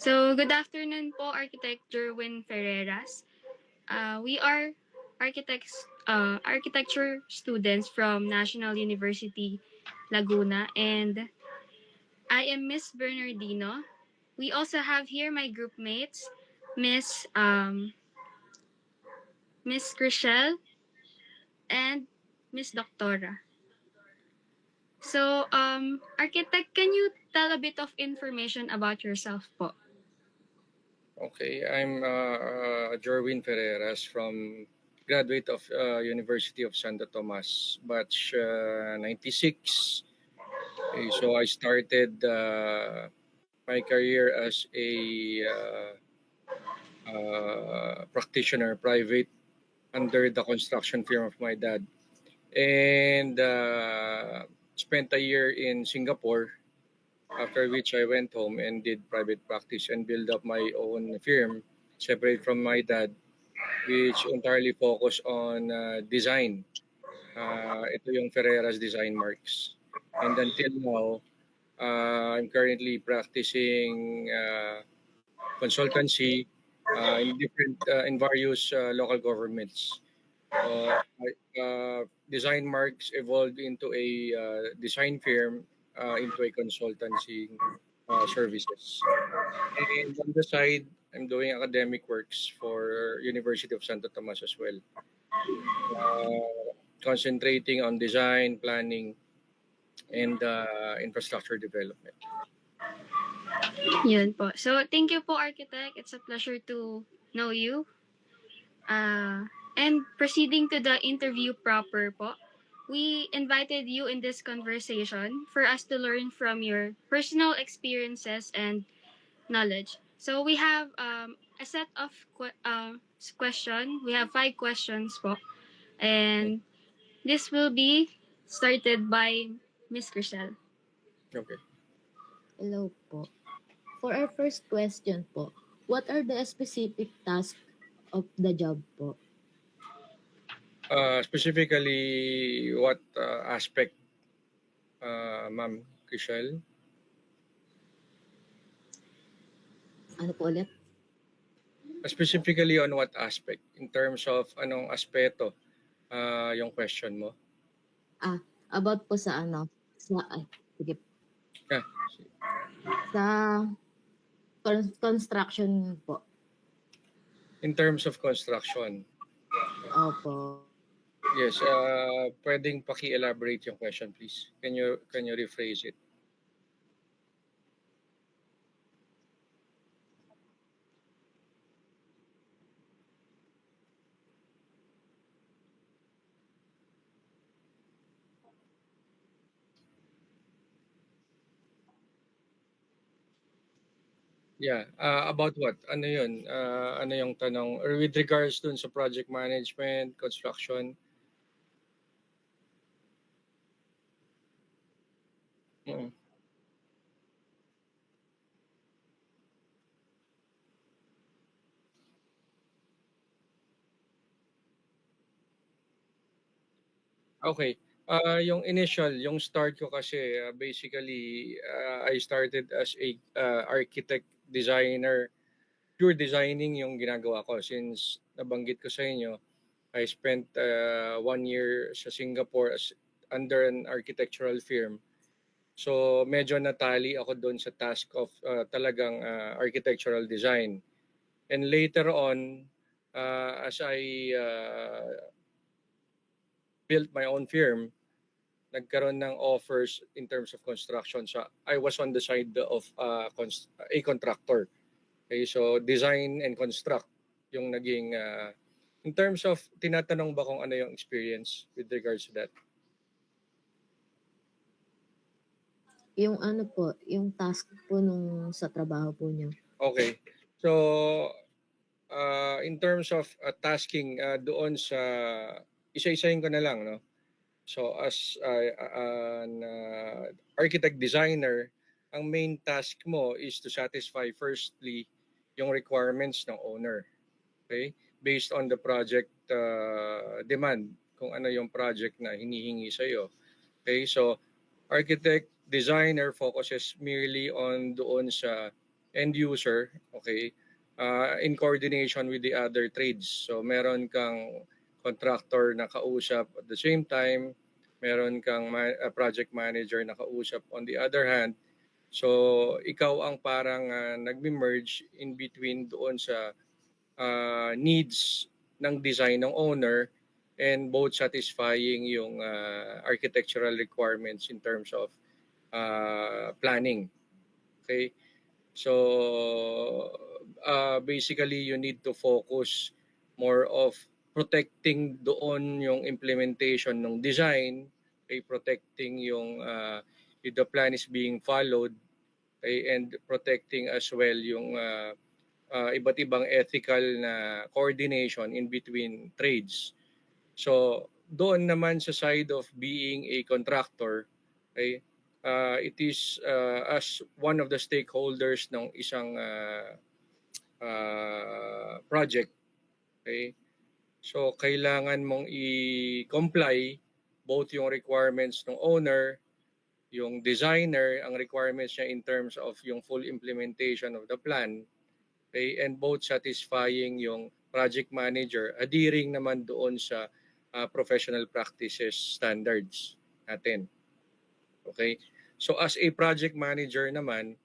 So, good afternoon po, Architect Jerwin Ferreras. We are architecture students from National University Laguna, and I am Miss Bernardino. We also have here my group mates, Miss Miss Chriselle and Miss Doctora. So, Architect, can you tell a bit of information about yourself po? Okay, I'm Jerwin Ferreras from graduate of University of Santo Tomas, batch 96. Okay, so I started my career as a practitioner, private, under the construction firm of my dad. And spent a year in Singapore, after which I went home and did private practice and build up my own firm, separate from my dad, which entirely focus on design. Ito yung Ferreras Design Marks. And until now, I'm currently practicing consultancy in various local governments. Design Marks evolved into a design firm, into a consultancy services. And on the side, I'm doing academic works for University of Santo Tomas as well. Concentrating on design, planning, and infrastructure development. Yun po. So, thank you po, Architect. It's a pleasure to know you. And proceeding to the interview proper po, we invited you in this conversation for us to learn from your personal experiences and knowledge. So we have a set of question. We have 5 questions po. And this will be started by Miss Chriselle. Okay. Hello po. For our first question po, what are the specific tasks of the job po? Specifically, what aspect, Ma'am Chriselle? Ano po ulit? Specifically on what aspect? In terms of anong aspeto yung question mo? About po sa sige. Yeah. Sa construction po. In terms of construction. Opo. Yes, pwedeng paki-elaborate yung question, please. Can you rephrase it? Yeah, about what? Ano yun? Ano yung tanong? Or with regards dun sa project management, construction? Mm. Okay. Yung initial, yung start ko kasi, basically, I started as a architect designer. Pure designing yung ginagawa ko. Since nabanggit ko sa inyo, I spent 1 year sa Singapore as under an architectural firm. So medyo natali ako doon sa task of talagang architectural design. And later on, as I built my own firm, nagkaroon ng offers in terms of construction. So I was on the side of a contractor. Okay, so design and construct yung naging in terms of tinatanong ba kung ano yung experience with regards to that? Yung ano po, yung task po nung sa trabaho po niyo. Okay. So in terms of tasking doon sa isa-isahin ko na lang, no? So as an architect designer, ang main task mo is to satisfy firstly yung requirements ng owner. Okay? Based on the project demand, kung ano yung project na hinihingi sa iyo. Okay? So architect designer focuses merely on doon sa end user, okay, in coordination with the other trades. So meron kang contractor na kausap at the same time, meron kang project manager na kausap on the other hand. So ikaw ang parang nagme-merge in between doon sa needs ng design ng owner and both satisfying yung architectural requirements in terms of planning. Okay? So basically you need to focus more of protecting doon yung implementation ng design, okay, protecting yung if the plan is being followed, okay, and protecting as well yung iba't ibang ethical na coordination in between trades. So doon naman sa side of being a contractor, okay, it is as one of the stakeholders ng isang project, okay, so kailangan mong i-comply both yung requirements ng owner, yung designer, ang requirements niya in terms of yung full implementation of the plan, okay, and both satisfying yung project manager, adhering naman doon sa professional practices standards natin. Okay? So as a project manager naman,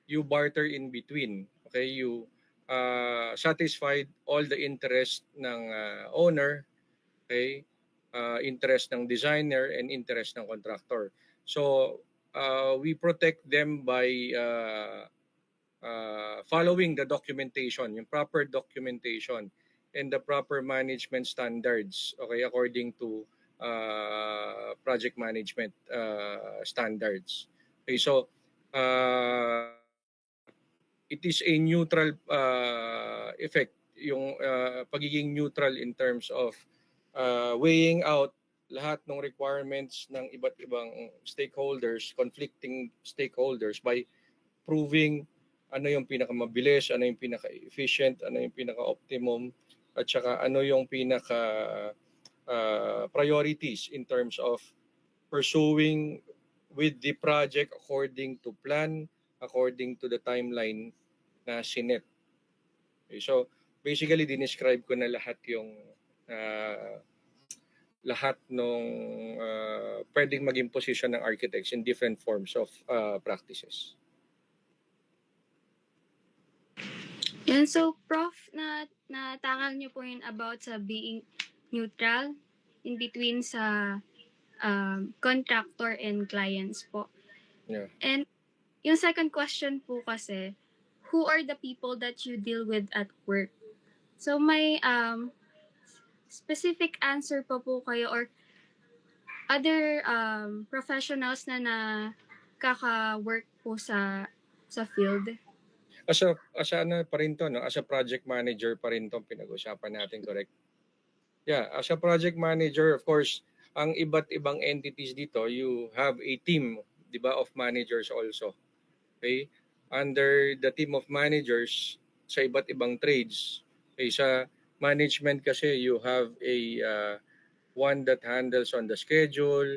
you barter in between. Okay? You satisfied all the interest ng owner, okay? Interest ng designer and interest ng contractor. So we protect them by following the documentation, yung proper documentation and the proper management standards, okay, according to project management standards. Okay, so it is a neutral effect, yung pagiging neutral in terms of weighing out lahat ng requirements ng iba't ibang stakeholders, conflicting stakeholders by proving ano yung pinakamabilis, ano yung pinaka-efficient, ano yung pinaka-optimum, at saka ano yung pinaka priorities in terms of pursuing with the project according to plan, according to the timeline na sinet. Okay, so basically dinescribe ko na lahat yung lahat nung pwedeng maging position ng architects in different forms of practices. Yan, so Prof, natakal niyo po yun about sa being neutral in between sa contractor and clients po. Yeah. And yung second question po kasi, who are the people that you deal with at work? So may specific answer pa po kayo or other professionals na nakaka-work po sa field? As ano pa rin to, no? As a project manager pa rin tong pinag-usapan natin, correct? Yeah, as a project manager, of course, ang iba't ibang entities dito, you have a team, di ba, of managers also. Okay? Under the team of managers sa iba't ibang trades, okay, sa management kasi you have a one that handles on the schedule,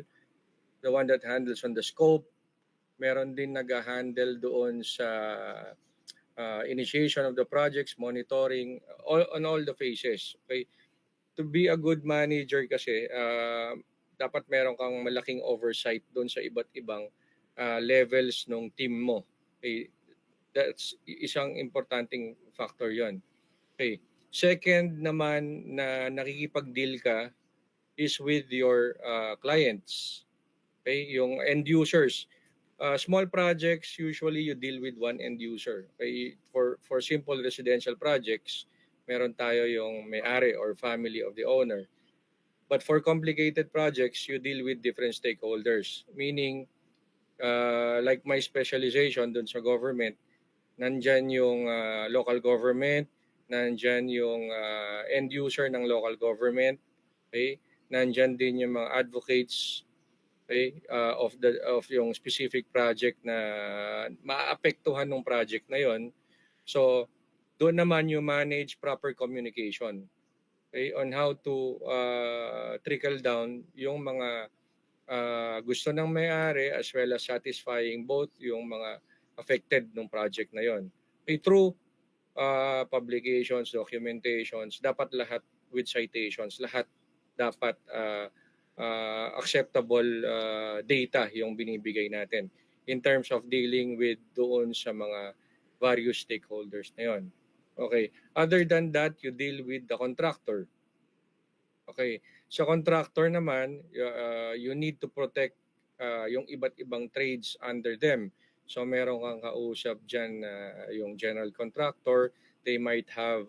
the one that handles on the scope, meron din nag-handle doon sa initiation of the projects, monitoring, on all the phases. Okay? To be a good manager kasi, dapat meron kang malaking oversight doon sa iba't ibang levels ng team mo. Okay? That's isang importanting factor yon. Okay. Second naman na nakikipag-deal ka is with your clients. Okay? Yung end users. Small projects, usually you deal with one end user. Okay? For simple residential projects, meron tayo yung may-ari or family of the owner. But for complicated projects, you deal with different stakeholders. Meaning, like my specialization dun sa government, nandyan yung local government, nandyan yung end user ng local government, okay? Nandyan din yung mga advocates, okay, of yung specific project na maapektuhan ng project na yon. So doon naman you manage proper communication, okay, on how to trickle down yung mga gusto ng may-ari as well as satisfying both yung mga affected ng project na yon. Through publications, documentations, dapat lahat with citations, lahat dapat acceptable data yung binibigay natin in terms of dealing with doon sa mga various stakeholders na yon. Okay. Other than that, you deal with the contractor. Okay. Sa contractor naman, you need to protect yung iba't ibang trades under them. So meron kang kausap dyan yung general contractor. They might have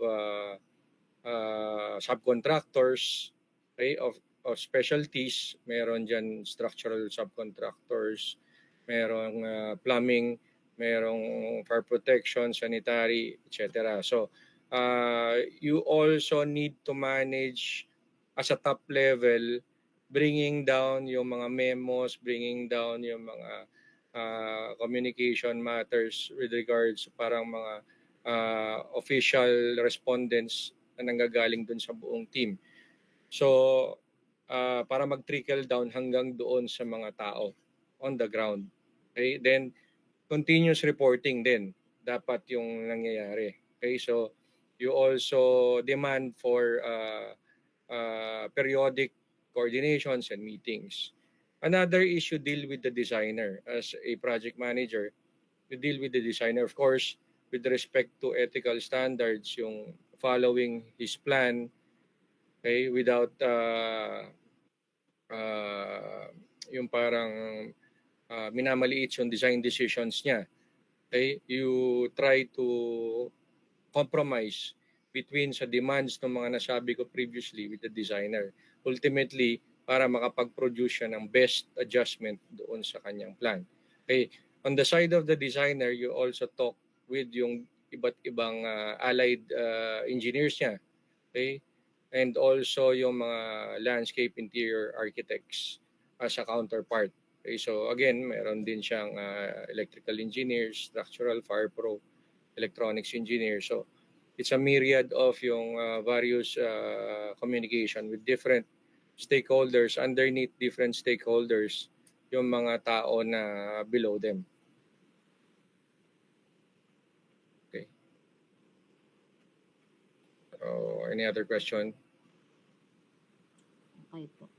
subcontractors, okay, of specialties. Meron dyan structural subcontractors. Merong plumbing, merong fire protection, sanitary, etc. So you also need to manage as a top level, bringing down yung mga memos, bringing down yung mga communication matters with regards parang mga official respondents na nanggagaling dun sa buong team. So, para mag-trickle down hanggang doon sa mga tao on the ground. Okay? Then, continuous reporting din dapat yung nangyayari. Okay? So, you also demand for periodic coordinations and meetings. Another issue, deal with the designer. As a project manager, you deal with the designer, of course, with respect to ethical standards, yung following his plan, okay, without yung parang minamaliit yung design decisions niya. Okay, you try to compromise between sa demands ng mga nasabi ko previously with the designer. Ultimately, para makapag-produce siya ng best adjustment doon sa kanyang plan. Okay, on the side of the designer, you also talk with yung iba't ibang allied engineers niya. Okay, and also yung mga landscape interior architects as a counterpart. Okay, so again, meron din siyang electrical engineers, structural, fire pro, electronics engineers. So it's a myriad of yung various communication with different stakeholders, underneath different stakeholders, yung mga tao na below them. Okay. Any other question? Okay po.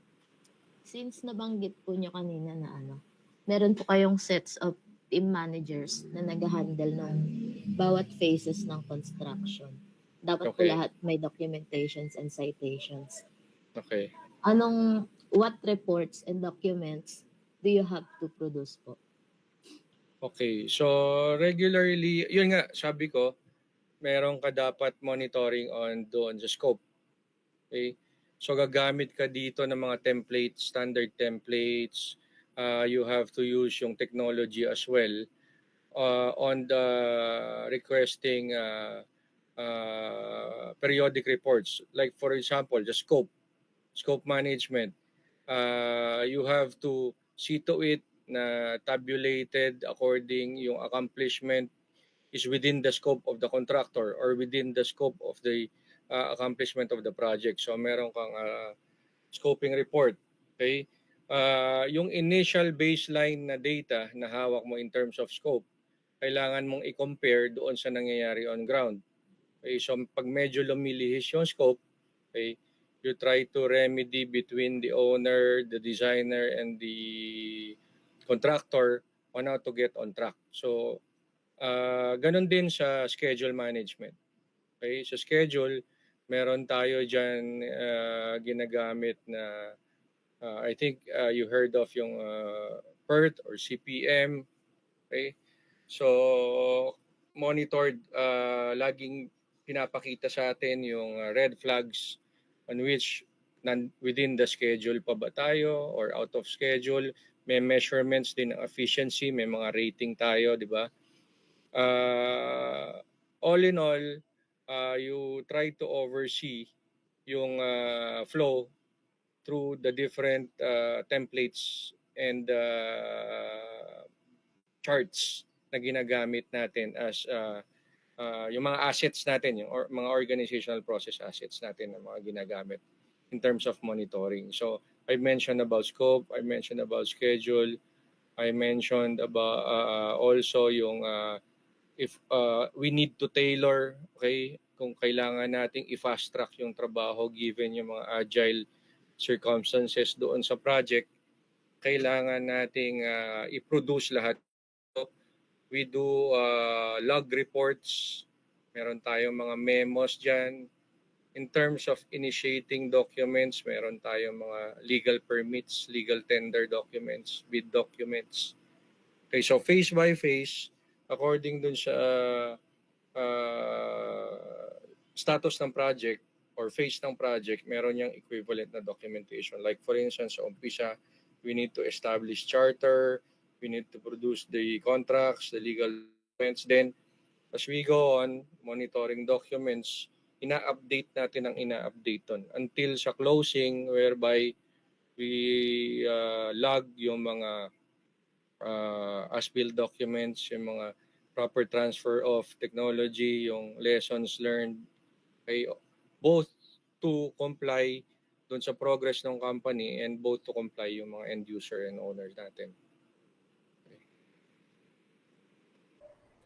Since nabanggit po nyo kanina na meron po kayong sets of team managers na nag-handle ng bawat phases ng construction. Dapat po Okay. lahat may documentations and citations. Okay. What reports and documents do you have to produce po? Okay. So regularly, yun nga, sabi ko, meron ka dapat monitoring on doon sa scope. Okay? So gagamit ka dito ng mga templates, standard templates. You have to use yung technology as well on the requesting periodic reports. Like for example, the scope management. You have to see to it na tabulated according yung accomplishment is within the scope of the contractor or within the scope of the accomplishment of the project. So meron kang scoping report. Okay? Yung initial baseline na data na hawak mo in terms of scope, kailangan mong i-compare doon sa nangyayari on ground. Okay? So pag medyo lumilihis yung scope, okay, you try to remedy between the owner, the designer, and the contractor on how to get on track. So ganun din sa schedule management. Okay? Sa schedule, meron tayo dyan ginagamit na I think you heard of yung PERT or CPM. Okay? So monitored, laging pinapakita sa atin yung red flags on which within the schedule pa ba tayo or out of schedule. May measurements din ng efficiency, may mga rating tayo, di ba? All in all, you try to oversee yung flow through the different templates and charts na ginagamit natin as yung mga assets natin, yung mga organizational process assets natin na mga ginagamit in terms of monitoring. So I mentioned about scope, I mentioned about schedule, I mentioned about also yung if we need to tailor, okay, kung kailangan nating i-fast track yung trabaho given yung mga agile circumstances doon sa project, kailangan nating i-produce lahat. We do log reports, meron tayong mga memos dyan. In terms of initiating documents, meron tayong mga legal permits, legal tender documents, bid documents. Okay, so phase by phase, according dun sa status ng project or phase ng project, meron yung equivalent na documentation. Like for instance, sa umpisa, we need to establish charter, we need to produce the contracts, the legal documents. Then, as we go on, monitoring documents, ina-update natin ang ina-update on until sa closing whereby we log yung mga as-built documents, yung mga proper transfer of technology, yung lessons learned, okay, both to comply dun sa progress ng company and both to comply yung mga end user and owners natin.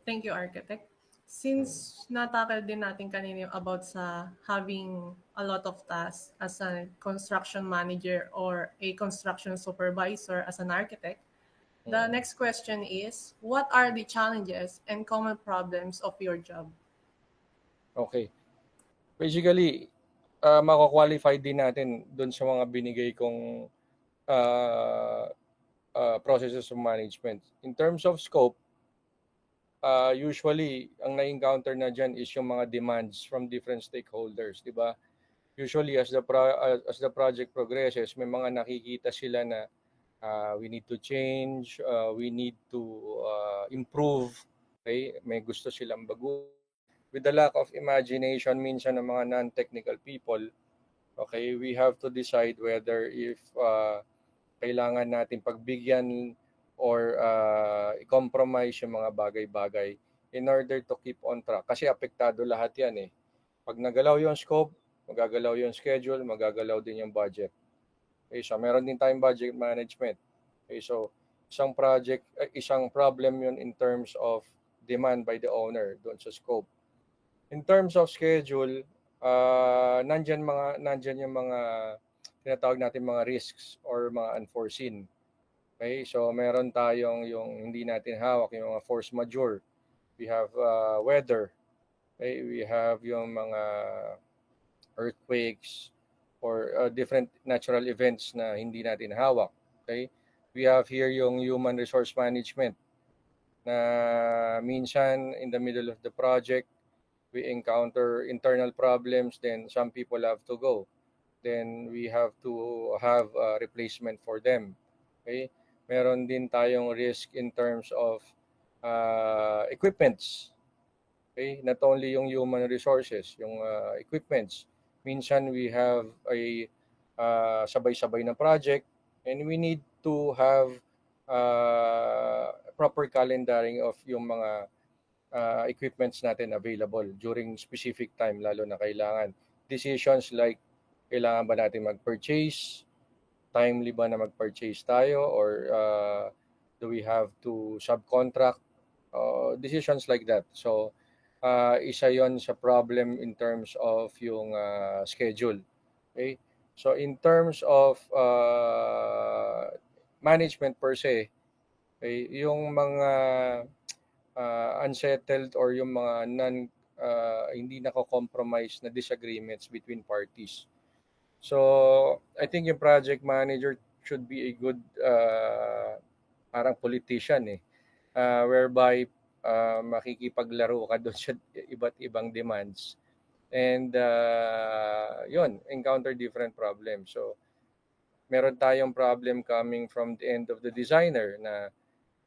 Thank you, Architect. Since natakal din natin kanina yung about sa having a lot of tasks as a construction manager or a construction supervisor as an architect, the next question is, what are the challenges and common problems of your job? Okay. Basically, mako-qualify din natin dun sa mga binigay kong processes of management. In terms of scope, usually, ang na-encounter na dyan is yung mga demands from different stakeholders, di ba? Usually, as the project progresses, may mga nakikita sila na we need to change, we need to improve, okay? May gusto silang bago. With the lack of imagination, minsan ng mga non-technical people, okay, we have to decide whether if kailangan natin pagbigyan or i-compromise yung mga bagay-bagay in order to keep on track. Kasi apektado lahat yan eh. Pag nagalaw yung scope, magagalaw yung schedule, magagalaw din yung budget. Okay, so meron din tayong budget management. Okay, so isang problem yun in terms of demand by the owner doon sa scope. In terms of schedule, nandyan yung mga tinatawag natin mga risks or mga unforeseen. Okay, so meron tayong yung hindi natin hawak, yung mga force majeure. We have weather. Okay, we have yung mga earthquakes or different natural events na hindi natin hawak. Okay, we have here yung human resource management na minsan in the middle of the project, we encounter internal problems, then some people have to go. Then we have to have a replacement for them. Okay? Meron din tayong risk in terms of equipments. Okay? Not only yung human resources, yung equipments. Minsan we have a sabay-sabay na project and we need to have proper calendaring of yung mga equipments natin available during specific time, lalo na kailangan. Decisions like, kailangan ba natin mag-purchase? Timely ba na mag-purchase tayo? Or do we have to subcontract? Decisions like that. So, isa yon sa problem in terms of yung schedule. Okay? So, in terms of management per se, okay, yung mga unsettled or yung mga hindi nako-compromise na disagreements between parties. So, I think yung project manager should be a good parang politician eh, whereby makikipaglaro ka doon sa iba't ibang demands. And yun, encounter different problems. So, meron tayong problem coming from the end of the designer na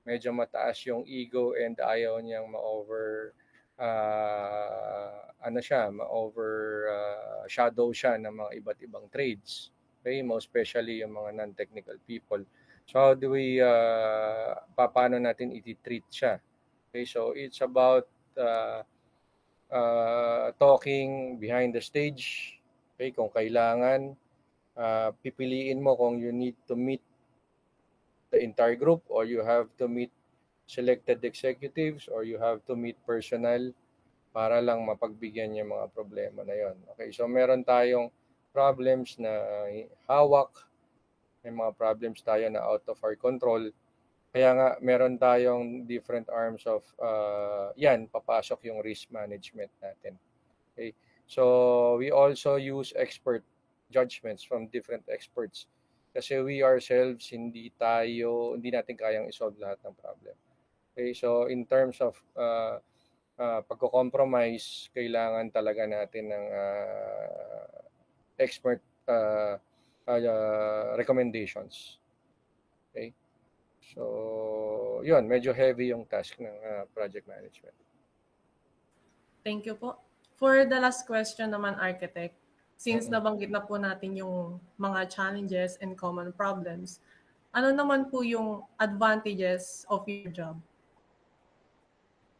medyo mataas yung ego and ayaw niyang shadow siya ng mga iba't ibang trades. Okay, most especially yung mga non-technical people. So how do we paano natin i-treat siya? Okay, so it's about talking behind the stage. Okay, kung kailangan pipiliin mo kung you need to meet the entire group or you have to meet selected executives or you have to meet personnel para lang mapagbigyan yung mga problema na yon. Okay, so meron tayong problems na hawak, may mga problems tayo na out of our control. Kaya nga meron tayong different arms of yan, papasok yung risk management natin. Okay, so we also use expert judgments from different experts kasi we ourselves hindi natin kayang isolve lahat ng problem. Okay, so in terms of pagko-compromise, kailangan talaga natin ng expert recommendations. Okay? So, yun, medyo heavy yung task ng project management. Thank you po. For the last question naman, Architect, since nabanggit na po natin yung mga challenges and common problems, ano naman po yung advantages of your job?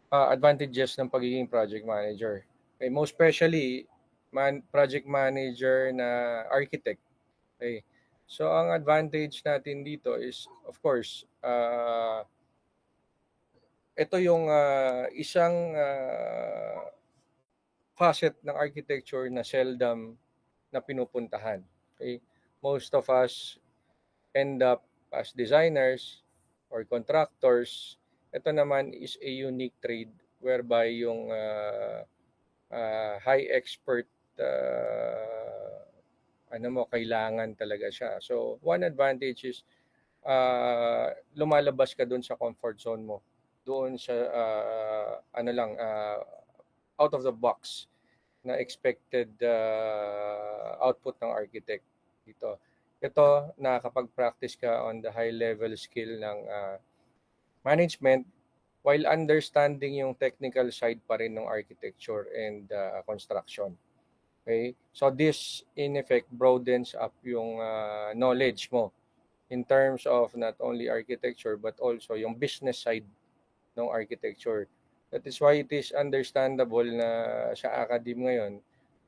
Advantages ng pagiging project manager. Okay, most especially, project manager na architect. Okay. So, ang advantage natin dito is, of course, ito yung isang facet ng architecture na seldom na pinupuntahan. Okay? Most of us end up as designers or contractors. Ito naman is a unique trade whereby yung high expert kailangan talaga siya. So, one advantage is lumalabas ka doon sa comfort zone mo. Doon sa out of the box na expected output ng architect dito. Ito, nakakapag-practice ka on the high level skill ng management while understanding yung technical side pa rin ng architecture and construction. Okay? So this in effect broadens up yung knowledge mo in terms of not only architecture but also yung business side ng architecture. That is why it is understandable na sa academe ngayon,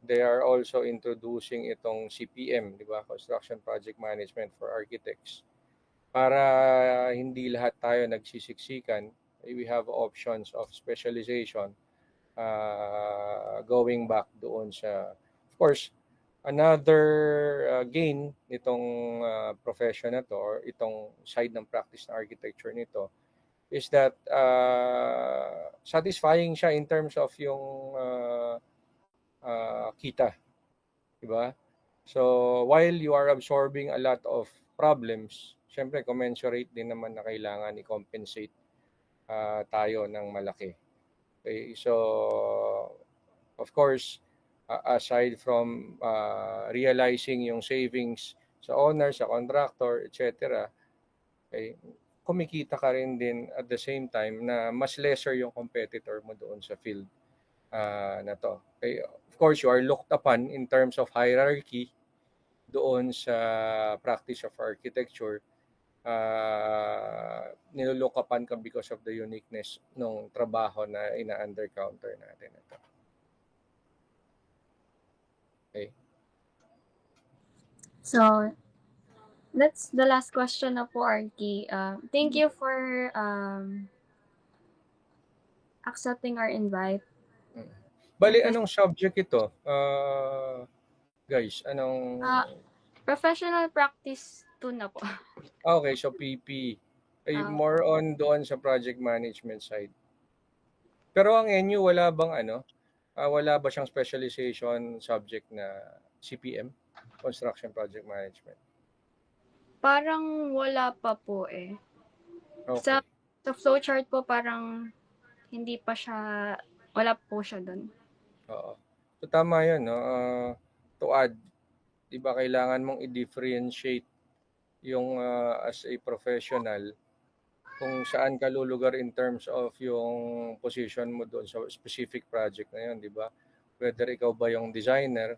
they are also introducing itong CPM, di ba? Construction Project Management for Architects. Para hindi lahat tayo nagsisiksikan, we have options of specialization going back doon sa, of course, another gain nitong profession na to or itong side ng practice ng architecture nito is that satisfying siya in terms of yung kita, diba? So while you are absorbing a lot of problems, syempre commensurate din naman na kailangan i-compensate tayo ng malaki. Okay, so of course, aside from realizing yung savings sa owner, sa contractor, etc., okay, kumikita ka rin din at the same time na mas lesser yung competitor mo doon sa field na to. Okay, of course, you are looked upon in terms of hierarchy doon sa practice of architecture. Nilook upon ka because of the uniqueness ng trabaho na ina-undercounter natin ito. Okay. So, that's the last question na po, Arky. Thank you for accepting our invite. Bali, anong subject ito? Guys, anong... Professional practice 2 na po. Okay, so PP. More on doon sa project management side. Pero ang NU, wala bang wala ba siyang specialization subject na CPM? Construction Project Management. Parang wala pa po eh. Okay. Sa flowchart po parang hindi pa siya, wala po siya doon. Oo. So tama yun, no? To add, di ba kailangan mong i-differentiate yung as a professional kung saan ka lulugar in terms of yung position mo doon sa specific project na yun, di ba? Whether ikaw ba yung designer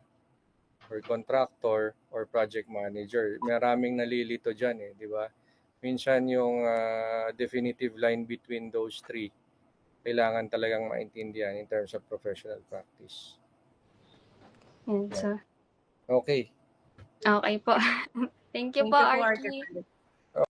or contractor or project manager. Maraming nalilito dyan eh, di ba? Minsan yung definitive line between those three, kailangan talagang maintindihan in terms of professional practice. Yan, so. Okay. Okay po. Thank you po, Arky.